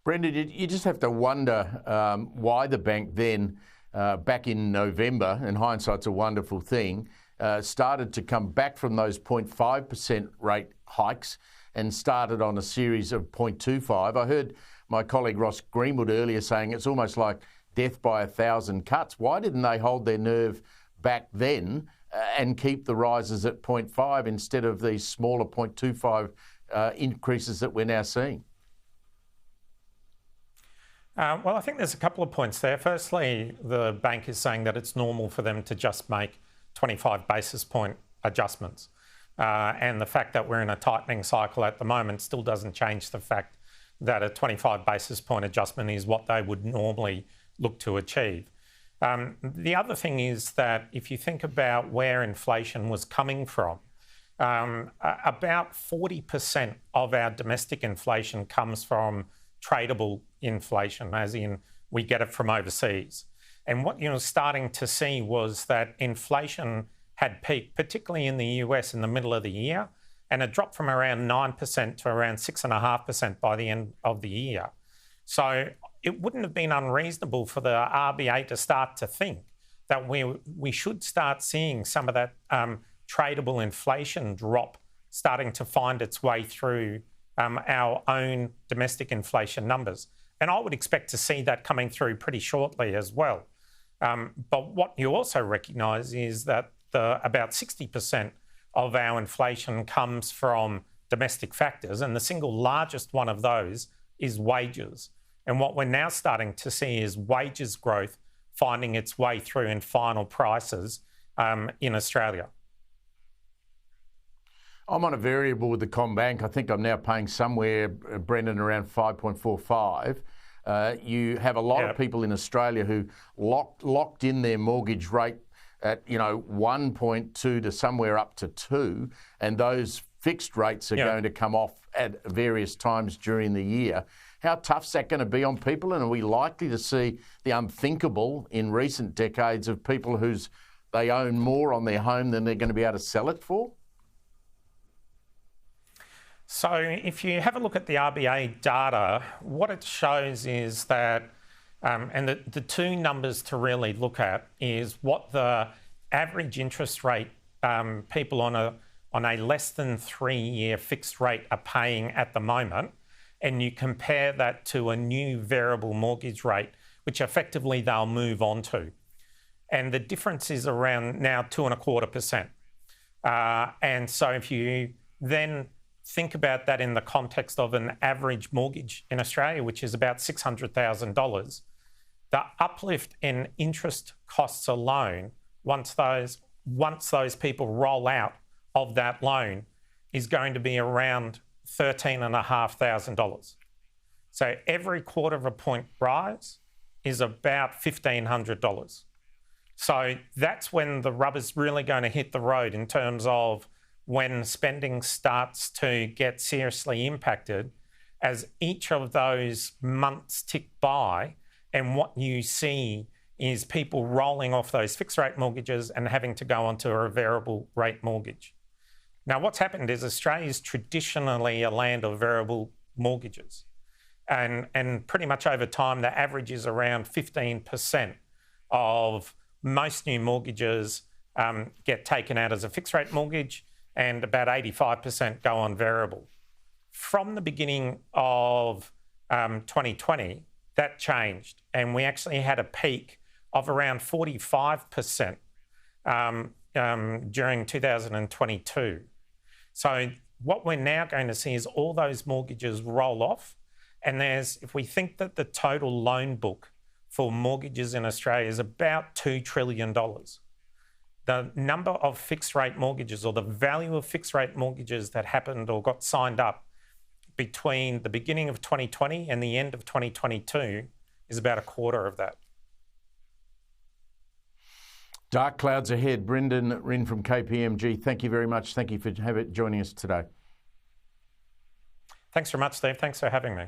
Brendan, you just have to wonder why the bank then, back in November, and hindsight's a wonderful thing, started to come back from those 0.5% rate hikes and started on a series of 0.25. I heard my colleague Ross Greenwood earlier saying it's almost like death by 1,000 cuts. Why didn't they hold their nerve back then and keep the rises at 0.5 instead of these smaller 0.25 increases that we're now seeing? Well, I think there's a couple of points there. Firstly, the bank is saying that it's normal for them to just make 25 basis point adjustments. And the fact that we're in a tightening cycle at the moment still doesn't change the fact that a 25 basis point adjustment is what they would normally look to achieve. The other thing is that if you think about where inflation was coming from, about 40% of our domestic inflation comes from tradeable inflation, as in we get it from overseas. And what you're starting to see was that inflation had peaked, particularly in the US in the middle of the year, and it dropped from around 9% to around 6.5% by the end of the year. So it wouldn't have been unreasonable for the RBA to start to think that we should start seeing some of that tradable inflation drop starting to find its way through our own domestic inflation numbers. And I would expect to see that coming through pretty shortly as well. But what you also recognise is that about 60% of our inflation comes from domestic factors, and the single largest one of those is wages. And what we're now starting to see is wages growth finding its way through in final prices in Australia. I'm on a variable with the CommBank. I think I'm now paying somewhere, Brendan, around 5.45. You have a lot of people in Australia who locked in their mortgage rate at 1.2 to somewhere up to 2, and those fixed rates are going to come off at various times during the year. How tough's that going to be on people, and are we likely to see the unthinkable in recent decades of people they own more on their home than they're going to be able to sell it for? So if you have a look at the RBA data, what it shows is that, and the two numbers to really look at is what the average interest rate people on a less than 3-year fixed rate are paying at the moment, and you compare that to a new variable mortgage rate, which effectively they'll move on to. And the difference is around now 2.25%. And so if you then think about that in the context of an average mortgage in Australia, which is about $600,000, the uplift in interest costs alone, once those people roll out of that loan, is going to be around $13,500. So every quarter of a point rise is about $1,500. So that's when the rubber's really going to hit the road in terms of when spending starts to get seriously impacted as each of those months tick by, and what you see is people rolling off those fixed rate mortgages and having to go onto a variable rate mortgage. Now, what's happened is Australia is traditionally a land of variable mortgages. And pretty much over time, the average is around 15% of most new mortgages get taken out as a fixed rate mortgage, and about 85% go on variable. From the beginning of 2020, that changed, and we actually had a peak of around 45% during 2022. So what we're now going to see is all those mortgages roll off, and if we think that the total loan book for mortgages in Australia is about $2 trillion, the number of fixed rate mortgages, or the value of fixed rate mortgages that happened or got signed up between the beginning of 2020 and the end of 2022 is about a quarter of that. Dark clouds ahead. Brendan Rynne from KPMG, thank you very much. Thank you for joining us today. Thanks very much, Steve. Thanks for having me.